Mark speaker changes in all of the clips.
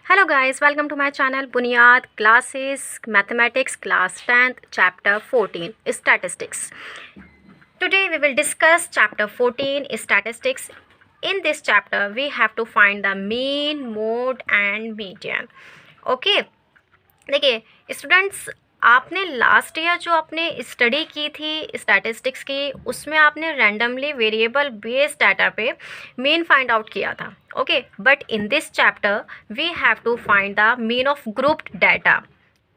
Speaker 1: Hello guys, welcome to my channel Bunyad Classes Mathematics Class 10th Chapter 14 Statistics. Today we will discuss Chapter 14 Statistics. In this chapter we have to find the mean, mode and median. Okay. देखिए students, आपने last year जो आपने study की थी statistics की, उसमें आपने randomly variable based data पे मीन फाइंड आउट किया था. Okay, but in this chapter we have to find the mean of grouped data.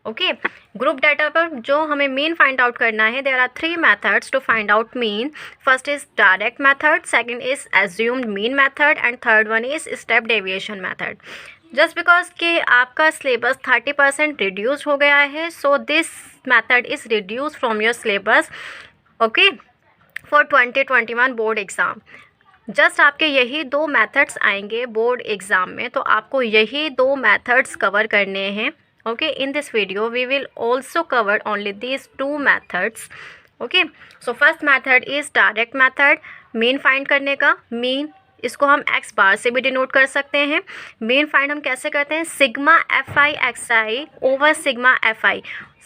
Speaker 1: Okay, group data पर जो हमें मीन फाइंड आउट करना है, there are 3 methods to find out mean. First is direct method, second is assumed mean method and third one is step deviation method. Just because कि आपका syllabus 30% reduce हो गया है, so this method is reduce from your syllabus. Okay, for 2021 board exam. Just आपके यही 2 methods आएंगे board exam में, तो आपको यही 2 मेथड्स कवर करने हैं. Okay, in this video we will also cover only these 2 methods. Okay, so first method is direct method, mean find करने का. मीन इसको हम एक्स बार से भी डिनोट कर सकते हैं. मीन फाइंड हम कैसे करते हैं, sigma F I X I over sigma F आई.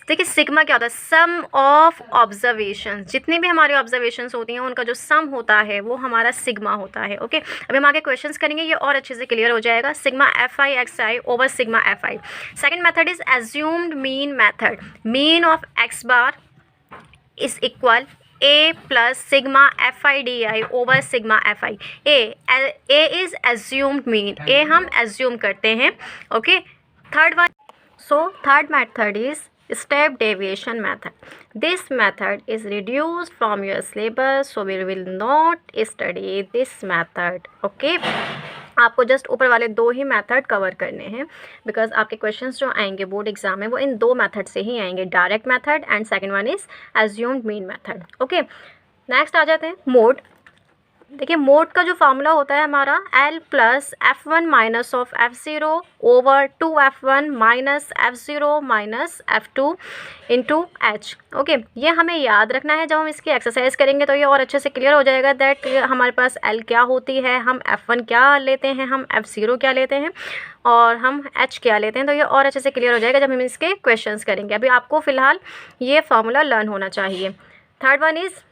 Speaker 1: देखिए सिग्मा क्या होता है, सम ऑफ ऑब्जर्वेशन. जितनी भी हमारी ऑब्जर्वेशंस होती हैं उनका जो सम होता है वो हमारा सिग्मा होता है. ओके, अभी हम आगे क्वेश्चंस करेंगे, ये और अच्छे से क्लियर हो जाएगा. Sigma F I X I over sigma F I. Second method is assumed mean method. Mean of X bar is equal A plus sigma F I D I over sigma F I. A is assumed mean, A हम assume करते हैं. Okay, third one, so third method is step deviation method. This method is reduced from your syllabus, so we will not study this method. Okay, आपको just ऊपर वाले 2 ही method cover करने हैं, because आपके questions जो आएंगे बोर्ड एग्जाम में वो इन 2 मेथड से ही आएंगे, direct method and second one is assumed mean method. Okay, next आ जाते हैं मोड. देखिए मोड का जो फार्मूला होता है हमारा L plus F1 minus of F0 over 2F1 minus F0 minus F2 into H. Okay, ये हमें याद रखना है. जब हम इसकी एक्सरसाइज करेंगे तो ये और अच्छे से क्लियर हो जाएगा दैट हमारे पास L क्या होती है, हम F1 क्या लेते हैं, हम F0 क्या लेते हैं और हम H क्या लेते हैं. तो ये और अच्छे से क्लियर हो जाएगा जब हम इसके क्वेश्चंस करेंगे. अभी आपको फ़िलहाल ये फार्मूला लर्न होना चाहिए. Third one is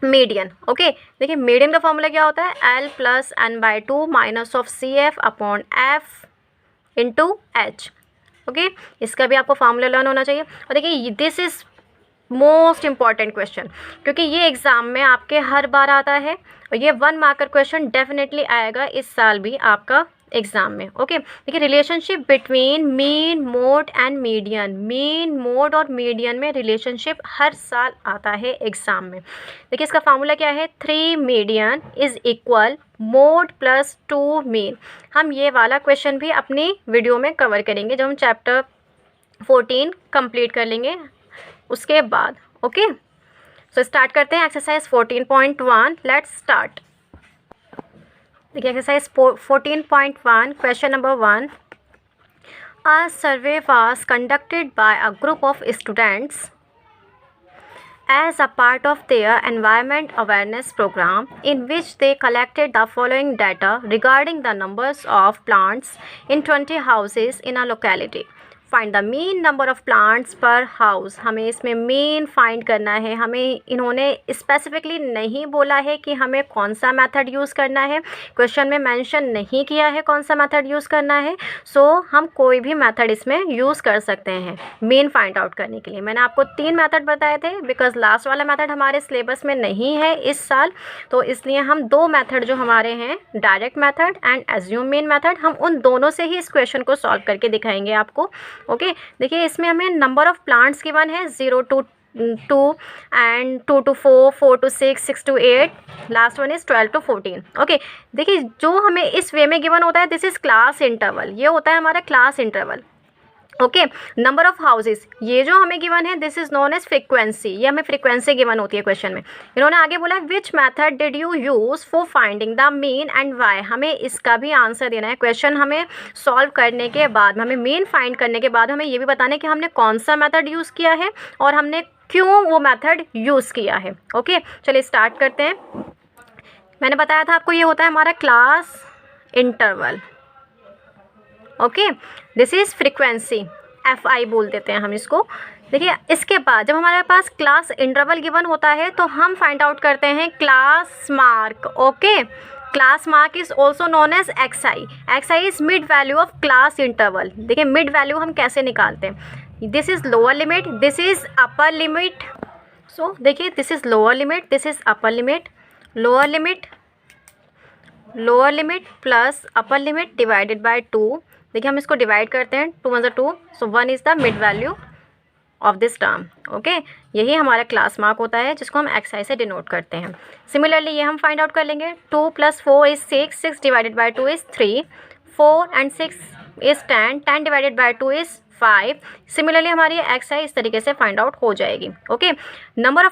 Speaker 1: median. Okay, देखिए मीडियन का फॉर्मूला क्या होता है, L plus N by 2 minus of C F upon F into H. Okay, इसका भी आपको फार्मूला लर्न होना चाहिए. और देखिए this is most important question, क्योंकि ये एग्ज़ाम में आपके हर बार आता है और ये 1 मार्कर क्वेश्चन डेफिनेटली आएगा इस साल भी आपका एग्ज़ाम में. ओके, देखिए relationship between mean, mode and median. Mean, mode और मीडियन में रिलेशनशिप हर साल आता है एग्ज़ाम में. देखिए इसका फार्मूला क्या है, 3 median is equal mode plus 2 mean. हम ये वाला क्वेश्चन भी अपनी वीडियो में कवर करेंगे जब हम चैप्टर 14 कंप्लीट कर लेंगे उसके बाद. ओके, सो स्टार्ट करते हैं एक्सरसाइज 14.1. Let's start. देखिए exercise 14.1 question number 1. A survey was conducted by a group of students as a part of their environment awareness program, in which they collected the following data regarding the numbers of plants in 20 houses in a locality. Find the mean number of plants पर house. हमें इसमें mean find करना है. हमें इन्होंने specifically नहीं बोला है कि हमें कौन सा मेथड यूज़ करना है, क्वेश्चन में मेंशन नहीं किया है कौन सा मेथड यूज़ करना है. सो हम कोई भी मेथड इसमें यूज़ कर सकते हैं मीन फाइंड आउट करने के लिए. मैंने आपको 3 मेथड बताए थे बिकॉज लास्ट वाला मेथड हमारे सिलेबस में नहीं है इस साल, तो इसलिए हम 2 मेथड जो हमारे हैं direct method and assume mean method, हम उन दोनों से ही इस क्वेश्चन को सॉल्व करके दिखाएंगे आपको. ओके, देखिए इसमें हमें नंबर ऑफ़ प्लांट्स गिवन है 0 to 2 and 2 to 4, 4 to 6, 6 to 8, last one is 12 to 14. Okay, देखिए जो हमें इस वे में गिवन होता है दिस इज़ क्लास इंटरवल. ये होता है हमारा class interval. Okay, number of houses, ये जो हमें गिवन है this is known as frequency. ये हमें फ्रीक्वेंसी गिवन होती है क्वेश्चन में. इन्होंने आगे बोला which method did you use for finding the mean and why. हमें इसका भी आंसर देना है. क्वेश्चन हमें सॉल्व करने के बाद, हमें मीन फाइंड करने के बाद हमें ये भी बताना है कि हमने कौन सा मेथड यूज़ किया है और हमने क्यों वो मेथड यूज़ किया है. ओके, चलिए स्टार्ट करते हैं. मैंने बताया था आपको ये होता है हमारा class interval. Okay, this is frequency, FI बोल देते हैं हम इसको। देखिए इसके बाद जब हमारे पास क्लास इंटरवल गिवन होता है तो हम फाइंड आउट करते हैं class mark. Okay, class mark is also known as XI। XI is mid value of class interval. देखिए मिड वैल्यू हम कैसे निकालते हैं, this is lower limit, this is upper limit. So देखिए this is lower limit, this is upper limit, lower limit plus upper limit divided by 2। देखिए हम इसको divide करते हैं, 2 × 2, सो 1 is the mid value of this term. Okay, यही हमारा class mark होता है जिसको हम XI से डिनोट करते हैं। सिमिलरली ये हम फाइंड आउट कर लेंगे, 2 + 4 is 6, 6 divided by 2 is 3, 4 and 6 is 10, 10 divided by 2 is 5। Similarly हमारी XI इस तरीके से फाइंड आउट हो जाएगी। ओके, नंबर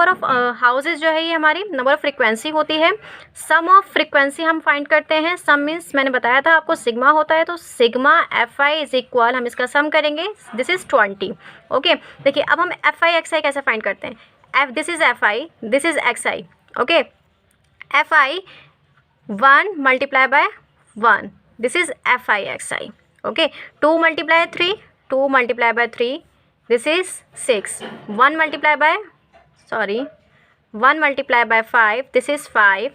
Speaker 1: ऑफ हाउसेज जो है ये हमारी नंबर ऑफ फ्रीक्वेंसी होती है। सम ऑफ फ्रीक्वेंसी हम फाइंड करते हैं, सम मीन्स मैंने बताया था आपको सिग्मा होता है, तो सिग्मा FI इज इक्वल, हम इसका सम करेंगे, दिस इज़ 20। ओके, देखिए अब हम FI XI कैसे फाइंड करते हैं, this is FI, this is XI। Okay, FI 1 × 1, this is FI XI। Okay, 2 × 3, 2 × 3, this is 6, 1 × 5, this is 5,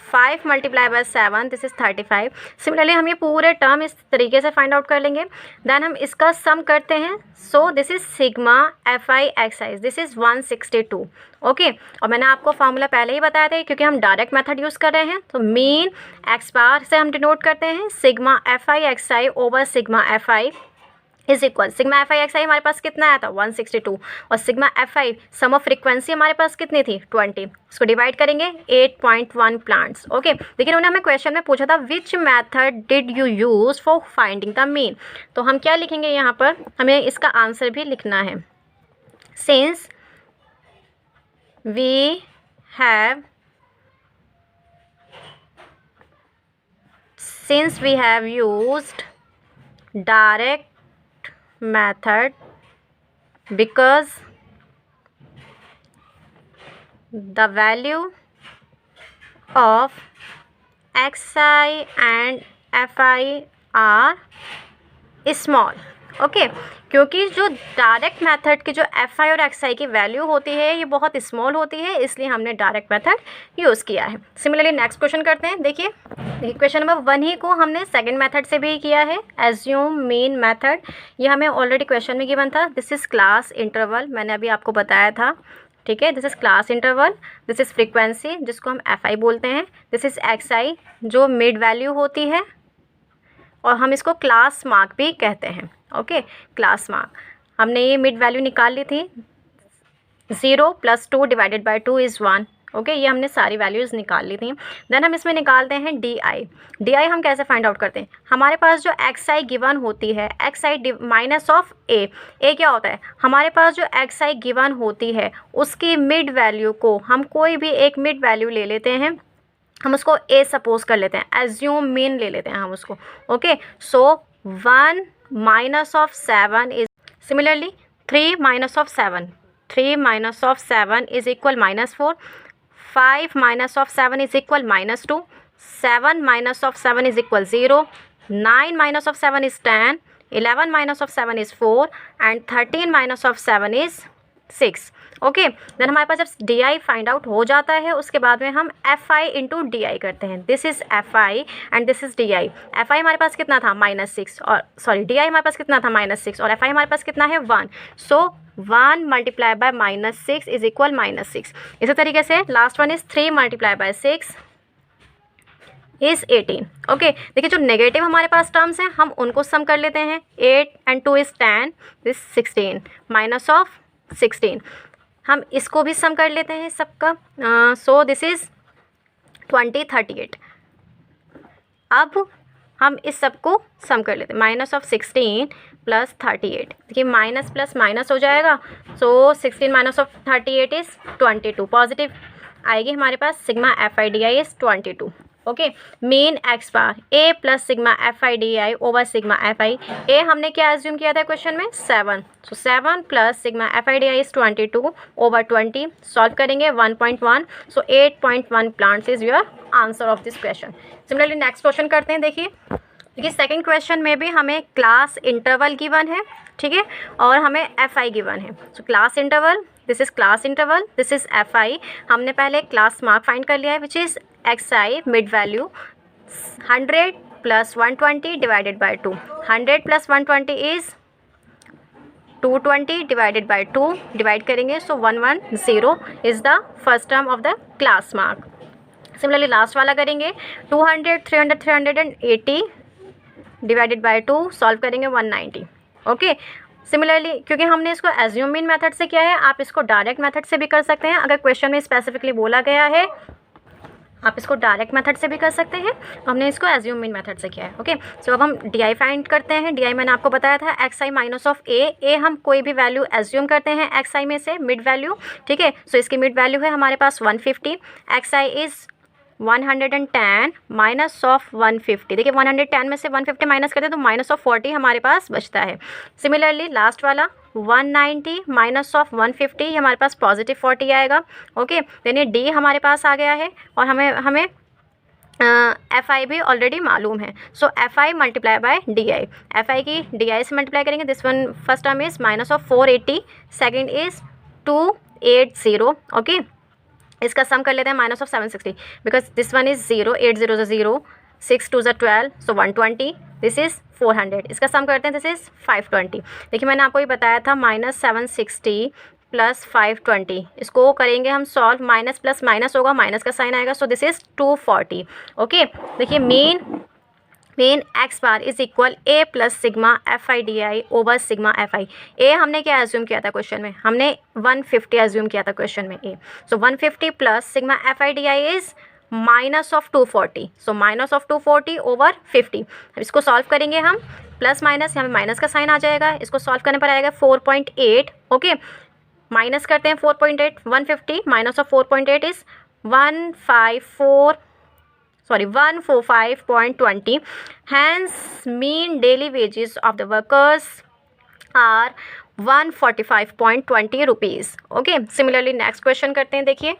Speaker 1: 5 × 7, this is 35। Similarly हम ये पूरे टर्म इस तरीके से फाइंड आउट कर लेंगे, देन हम इसका सम करते हैं, सो this is sigma FI XI, this is 162। Okay, और मैंने आपको फार्मूला पहले ही बताया था, क्योंकि हम डायरेक्ट मेथड यूज़ कर रहे हैं, तो मीन x बार से हम डिनोट करते हैं, sigma FI XI over sigma FI is equal, sigma FI XI हमारे पास कितना आया था 162, और sigma FI sum of frequency हमारे पास कितनी थी 20, इसको डिवाइड करेंगे 8.1 प्लांट्स। ओके, देखिए उन्होंने हमें क्वेश्चन में पूछा था विच method did you use for finding the mean, तो हम क्या लिखेंगे यहाँ पर, हमें इसका आंसर भी लिखना है, since we have used direct method because the value of XI and FI are small। Okay, क्योंकि जो डायरेक्ट मेथड की जो FI और XI की वैल्यू होती है ये बहुत स्मॉल होती है, इसलिए हमने डायरेक्ट मेथड यूज़ किया है। सिमिलरली नेक्स्ट क्वेश्चन करते हैं। देखिए क्वेश्चन नंबर 1 ही को हमने सेकंड मेथड से भी किया है, एज्यूम मीन मेथड। ये हमें ऑलरेडी क्वेश्चन में गिवन था, दिस इज़ क्लास इंटरवल, मैंने अभी आपको बताया था, ठीक है, this is class interval, this is frequency जिसको हम FI बोलते हैं, दिस इज़ XI जो मिड वैल्यू होती है, और हम इसको क्लास मार्क भी कहते हैं। ओके, क्लास मार्क हमने ये मिड वैल्यू निकाल ली थी, 0 + 2 डिवाइडेड बाय 2 इज़ 1। ओके, ये हमने सारी वैल्यूज़ निकाल ली थी। देन हम इसमें निकालते हैं DI हम कैसे फाइंड आउट करते हैं, हमारे पास जो XI गिवन होती है, XI माइनस ऑफ A क्या होता है, हमारे पास जो XI गिवन होती है उसकी मिड वैल्यू को हम कोई भी एक मिड वैल्यू ले लेते हैं, हम उसको A सपोज कर लेते हैं, एज्यूम मीन ले लेते हैं हम उसको। Okay, so 1 - 7 is, similarly 3 - 7, 3 - 7 is equal -4, 5 - 7 is equal -2, 7 - 7 is equal 0, 9 - 7 is 10, 11 - 7 is 4 and 13 - 7 is 6। Okay, then हमारे पास जब DI फाइंड आउट हो जाता है उसके बाद में हम FI इंटू DI करते हैं, this is FI and this is DI। FI हमारे पास कितना था -6, और सॉरी DI हमारे पास कितना था -6, और FI हमारे पास कितना है 1, सो 1 × -6 इज इक्वल -6। इसी तरीके से last one is 3 × 6 is 18। Okay, देखिए जो नेगेटिव हमारे पास टर्म्स हैं हम उनको सम कर लेते हैं, 8 and 2 is 10, this 16 minus of 16, हम इसको भी सम कर लेते हैं सबका, सो दिस इज़ 20, 38। अब हम इस सब को सम कर लेते हैं, -16 + 38, देखिए माइनस प्लस माइनस हो जाएगा, सो 16 - 38 इज़ 22, पॉजिटिव आएगी हमारे पास, sigma FI DI is 22। Okay, mean x bar A + sigma FI DI over sigma FI, A हमने क्या एज्यूम किया था क्वेश्चन में 7, सो 7 + sigma FI DI is 22 over 20, solve करेंगे 1.1, सो 8.1 plants is your answer of this question. Similarly next question करते हैं। देखिए देखिए सेकंड क्वेश्चन में भी हमें क्लास इंटरवल गिवन है, ठीक है, और हमें एफ आई गिवन है। So class interval, this is class interval, this is F आई। हमने पहले क्लास मार्क फाइंड कर लिया है which is X I mid value 100 plus 120 divided by 2। 100 plus 120 is 220 divided by 2, divide करेंगे सो 110 is the first term of the class mark. Similarly last वाला करेंगे 200 300 380 divided by 2, solve करेंगे 190। Okay, similarly क्योंकि हमने इसको एज्यूम मीन मेथड से किया है, आप इसको डायरेक्ट मेथड से भी कर सकते हैं। अगर क्वेश्चन में स्पेसिफिकली बोला गया है आप इसको डायरेक्ट मेथड से भी कर सकते हैं, तो हमने इसको एज्यूम मीन मेथड से किया है। ओके, सो अब हम डी आई फाइंड करते हैं। डी आई मैंने आपको बताया था एक्स आई माइनस ऑफ ए हम कोई भी वैल्यू एज्यूम करते हैं एक्स आई में से मिड वैल्यू, ठीक है। सो इसकी मिड वैल्यू है हमारे पास 150, x I is 110 minus of 150। देखिए 110 में से 150 माइनस करते हैं तो माइनस ऑफ 40 हमारे पास बचता है। सिमिलरली लास्ट वाला 190 माइनस ऑफ 150, ये हमारे पास पॉजिटिव 40 आएगा। ओके, देन ये डी हमारे पास आ गया है और हमें एफ आई भी ऑलरेडी मालूम है। So F I multiply by D I, F I की डी आई से मल्टीप्लाई करेंगे। This one first term is minus of 480, second is 280। Okay, इसका सम कर लेते हैं minus of 760 because this one is 0, 8 0 0, 6 2 12, so 120, this is 400। इसका सम करते हैं, दिस इज़ 520। देखिए मैंने आपको ये बताया था माइनस 760 प्लस 520, इसको करेंगे हम सॉल्व, माइनस प्लस माइनस होगा, माइनस का साइन आएगा, सो दिस इज़ 240। ओके, देखिए mean X bar is equal A plus sigma F I D I over sigma F I. A हमने क्या एज्यूम किया था क्वेश्चन में, हमने 150 एज्यूम किया था क्वेश्चन में ए। सो 150 plus sigma F I D I is minus of 240, so minus of 240 over 50। अब इसको सॉल्व करेंगे हम, प्लस माइनस यहाँ माइनस का साइन आ जाएगा, इसको सॉल्व करने पर आएगा 4.8। ओके, माइनस करते हैं 4.8, 150 minus of 4.8 is 145.20. Hence mean daily wages of the workers are 145.20 rupees. Okay, similarly next question करते हैं। देखिए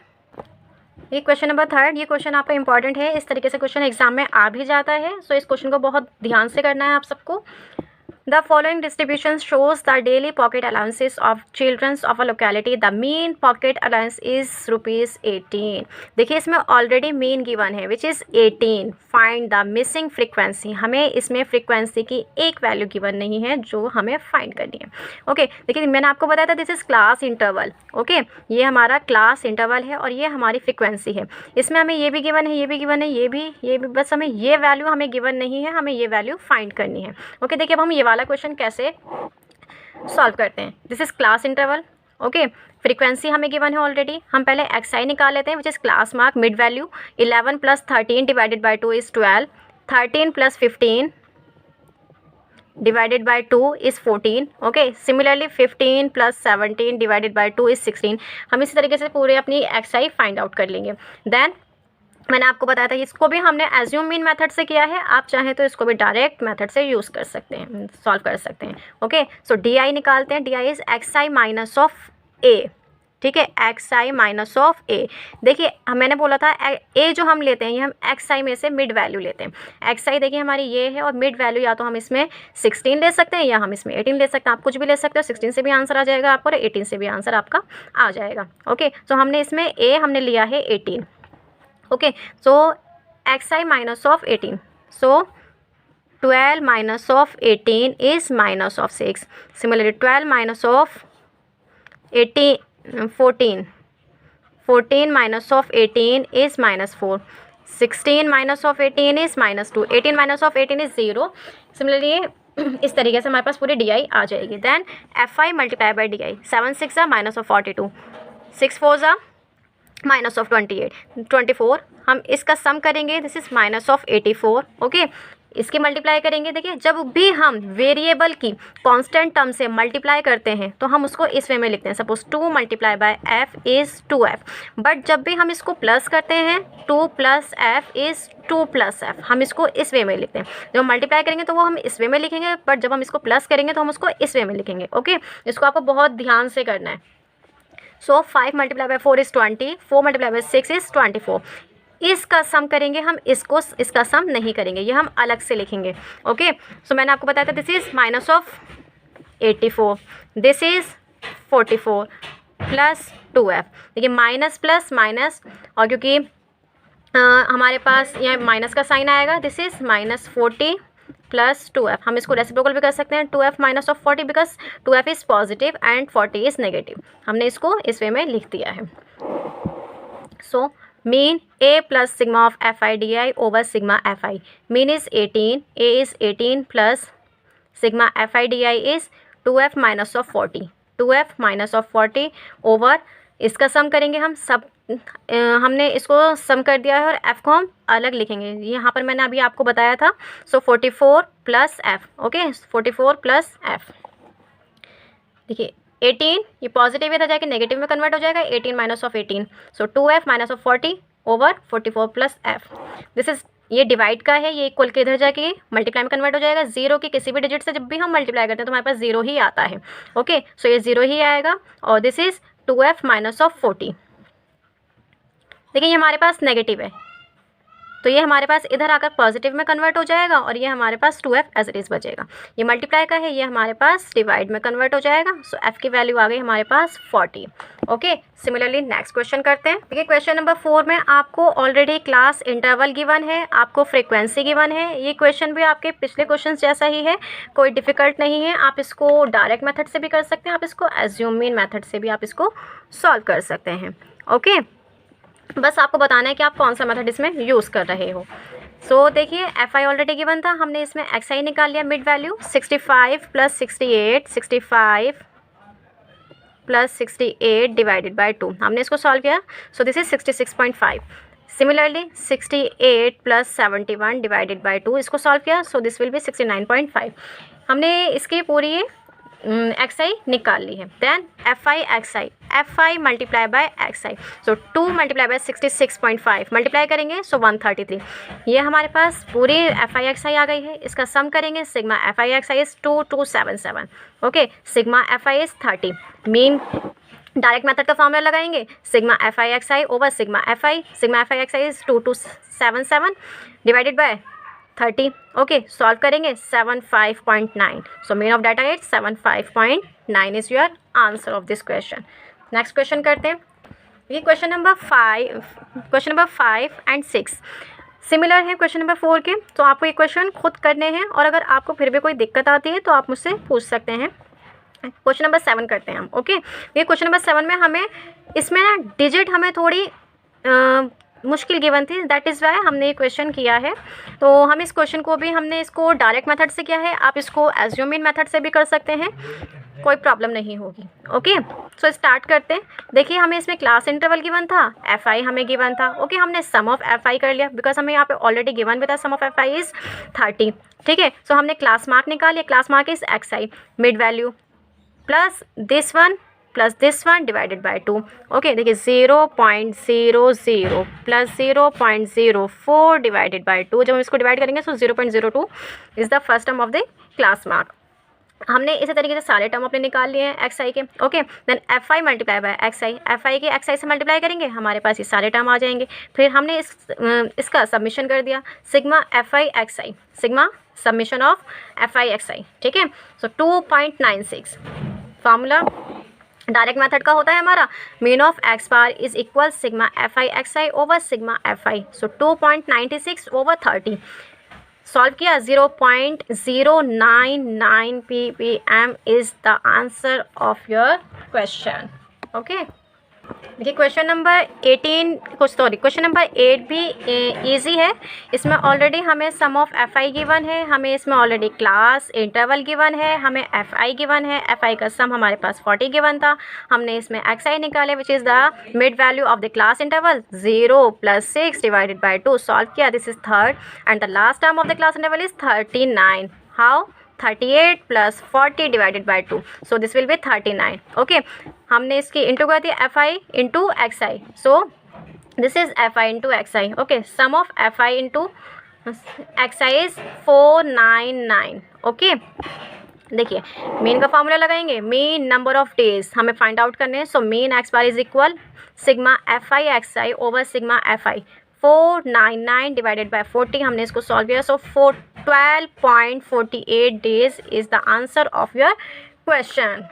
Speaker 1: ये क्वेश्चन नंबर 3, ये क्वेश्चन आपका इंपॉर्टेंट है, इस तरीके से क्वेश्चन एग्जाम में आ भी जाता है। सो इस क्वेश्चन को बहुत ध्यान से करना है आप सबको। The following distribution shows the daily pocket allowances of children of a locality. The mean pocket allowance is ₹18. देखिए इसमें ऑलरेडी मीन गिवन है which is 18. Find the missing frequency, हमें इसमें फ्रीक्वेंसी की एक वैल्यू गिवन नहीं है जो हमें फाइंड करनी है। ओके, देखिए मैंने आपको बताया था this is class interval. Okay, ये हमारा क्लास इंटरवल है और ये हमारी फ्रीक्वेंसी है। इसमें हमें ये भी गिवन है, ये भी गिवन है, ये भी, बस हमें ये वैल्यू हमें गिवन नहीं है, हमें ये वैल्यू फाइंड करनी है। ओके, देखिए अब हम ये वाला क्वेश्चन कैसे सॉल्व करते हैं। This is class interval. Okay, frequency हमें गिवन है ऑलरेडी, हम पहले एक्स आई निकाल लेते हैं which is class mark mid value 11 plus 13 divided by 2 is 12, 13 plus 15 divided by 2 is 14। Okay, similarly 15 plus 17 divided by 2 is 16। हम इसी तरीके से पूरे अपनी एक्स आई फाइंड आउट कर लेंगे। देन मैंने आपको बताया था इसको भी हमने एज्यूम मीन मेथड से किया है, आप चाहें तो इसको भी डायरेक्ट मेथड से यूज़ कर सकते हैं, सॉल्व कर सकते हैं। ओके, सो डी आई निकालते हैं, D I is X I minus of A. ठीक है, X I minus of A. देखिए मैंने बोला था ए जो हम लेते हैं ये हम एक्स आई में से मिड वैल्यू लेते हैं। एक्स आई देखिए हमारी ये है और मिड वैल्यू या तो हम इसमें 16 ले सकते हैं या हम इसमें 18 ले सकते हैं, आप कुछ भी ले सकते हो। 16 से भी आंसर आ जाएगा आपको और 18 से भी आंसर आपका आ जाएगा। ओके, सो हमने इसमें ए हमने लिया है 18। Okay, so x I minus of 18, so 12 minus of 18 is minus of 6। Similarly 12 minus of 14 minus of 18 is minus 4, 16 minus of 18 is minus 2, 18 minus of 18 is 0। Similarly इस तरीके से हमारे पास पूरी डी आई आ जाएगी। Then F I multiply by D I, 7 6 minus of 42, 6 4 minus of 28, 24। हम इसका sum करेंगे, this is minus of 84। Okay, इसकी मल्टीप्लाई करेंगे। देखिए जब भी हम वेरिएबल की कांस्टेंट टर्म से मल्टीप्लाई करते हैं तो हम उसको इस वे में लिखते हैं, suppose 2 multiply bye F is 2f। But जब भी हम इसको प्लस करते हैं 2 plus F is 2 plus F, हम इसको इस वे में लिखते हैं। जब हम मल्टीप्लाई करेंगे तो वो हम इस वे में लिखेंगे, बट जब हम इसको प्लस करेंगे तो हम उसको इस वे में लिखेंगे। ओके, इसको आपको बहुत ध्यान से करना है। सो 5 multiply by 4 is 20, 4 multiply by 6 is 24। इसका सम करेंगे हम, इसका सम नहीं करेंगे, ये हम अलग से लिखेंगे। ओके, सो मैंने आपको बताया था this is minus of 84, this is 44 plus 2f। देखिए माइनस प्लस माइनस, और क्योंकि हमारे पास यहाँ माइनस का साइन आएगा, this is minus 40 plus 2f। हम इसको रेसिप्रोकल भी कर सकते हैं, 2f minus of 40 because 2f is positive and 40 is negative. हमने इसको इस वे में लिख दिया है। सो mean a plus sigma of fi di over sigma fi. Mean is 18, a is 18 plus sigma fi di is 2f minus of 40, 2f minus of 40 over, इसका sum करेंगे हम, सब हमने इसको सम कर दिया है और f को हम अलग लिखेंगे, यहाँ पर मैंने अभी आपको बताया था। सो 44 plus F, okay 44 plus F. देखिए 18 ये पॉजिटिव इधर जाके नेगेटिव में कन्वर्ट हो जाएगा, 18 minus of 18, so 2f minus of 40 over 44 plus F. This is, ये डिवाइड का है, ये इक्वल के इधर जाके मल्टीप्लाई में कन्वर्ट हो जाएगा। जीरो की किसी भी डिजिट से जब भी हम मल्टीप्लाई करते हैं तो हमारे पास जीरो ही आता है। ओके, सो ये जीरो ही आएगा और this is 2f minus of 40। देखिए ये हमारे पास नेगेटिव है तो ये हमारे पास इधर आकर पॉजिटिव में कन्वर्ट हो जाएगा और ये हमारे पास 2f एज इट इज़ बचेगा। ये मल्टीप्लाई का है, ये हमारे पास डिवाइड में कन्वर्ट हो जाएगा। सो f की वैल्यू आ गई हमारे पास 40। ओके, सिमिलरली नेक्स्ट क्वेश्चन करते हैं। देखिए क्वेश्चन नंबर 4 में आपको ऑलरेडी क्लास इंटरवल गिवन है, आपको फ्रीक्वेंसी गिवन है। ये क्वेश्चन भी आपके पिछले क्वेश्चन जैसा ही है, कोई डिफिकल्ट नहीं है। आप इसको डायरेक्ट मेथड से भी कर सकते हैं, आप इसको एज्यूम मीन मेथड से भी आप इसको सॉल्व कर सकते हैं। ओके, बस आपको बताना है कि आप कौन सा मेथड इसमें यूज़ कर रहे हो। सो देखिए एफ आई ऑलरेडी गिवन था, हमने इसमें एक्स आई निकाल लिया mid value 65 plus 68, 65 plus 68 divided by 2, हमने इसको सॉल्व किया। So this is 66.5। Similarly 68 plus 71 divided by 2, इसको सॉल्व किया। So this will be 69.5। हमने इसकी पूरी एक्स आई निकाल ली है। Then F I multiply by X I, so 2 multiply by 66.5 multiply करेंगे सो 133। ये हमारे पास पूरी एफ आई एक्स आई आ गई है। इसका सम करेंगे, sigma F I X I is 2277। Okay, sigma F I is 30। Mean direct method का फॉर्मूला लगाएंगे, sigma F I X I over sigma F I X I is 2277 divided by 30। Okay, solve करेंगे 75.9। So mean of data is 75.9 is your answer of this question. Next question करते हैं। ये question number 5 and 6 similar है question number 4 के, तो आपको ये question खुद करने हैं और अगर आपको फिर भी कोई दिक्कत आती है तो आप मुझसे पूछ सकते हैं। क्वेश्चन नंबर 7 करते हैं हम। ओके, ये क्वेश्चन नंबर 7 में हमें इसमें ना डिजिट हमें थोड़ी मुश्किल गिवन थी, दैट इज़ वाई हमने ये क्वेश्चन किया है। तो हम इस क्वेश्चन को भी हमने इसको डायरेक्ट मेथड से किया है, आप इसको एज्यूमिंग मेथड से भी कर सकते हैं, कोई प्रॉब्लम नहीं होगी। ओके, सो स्टार्ट करते हैं। देखिए हमें इसमें क्लास इंटरवल गिवन था, एफ आई हमें गिवन था। ओके, हमने सम ऑफ एफ आई कर लिया बिकॉज हमें यहाँ पे ऑलरेडी गिवन भी था, सम ऑफ एफ आई इज़ 30। ठीक है, सो हमने क्लास मार्क निकाल लिया, class mark is X I mid value plus this one plus this one divided by 2। Okay, देखिए 0.00 प्लस 0.04 डिवाइडेड बाय 2, जब हम इसको डिवाइड करेंगे सो 0.02 is the first term of the class mark. हमने इसी तरीके से सारे टर्म अपने निकाल लिए हैं एक्स आई के। Okay, then F I multiply by X I, F I के एक्स आई से मल्टीप्लाई करेंगे, हमारे पास ये सारे टर्म आ जाएंगे। फिर हमने इसका सबमिशन कर दिया, sigma F I X I, sigma summation of F I X I. ठीक है, सो 2.96 फार्मूला डायरेक्ट मेथड का होता है हमारा, mean of X bar is equal sigma F I X I over sigma F I. So 2.96 over 30 solve किया, 0.099 ppm is the answer of your question. Okay, देखिए question number 8 भी easy है। इसमें already हमें सम ऑफ एफ आई गिवन है, हमें इसमें already class interval given है, हमें एफ आई गिवन है, एफ आई का सम हमारे पास 40 गिवन था। हमने इसमें एक्स आई निकाले which is the mid value of the class interval 0 plus 6 divided by 2, solve किया, this is third and the last term of the class interval is 39। How 38 plus 40 divided by 2, so this will be 39। Okay, हमने इसकी into कर दिया F I into X I, so this is F I into X I. Okay, sum of F I into X I is 499। Okay, देखिए mean का formula लगाएंगे, mean number of days हमें find out करने हैं। So mean x bar is equal sigma F I X I over sigma F I 499 divided by 40, हमने इसको solve किया. सो 12.48 days is the answer of your question.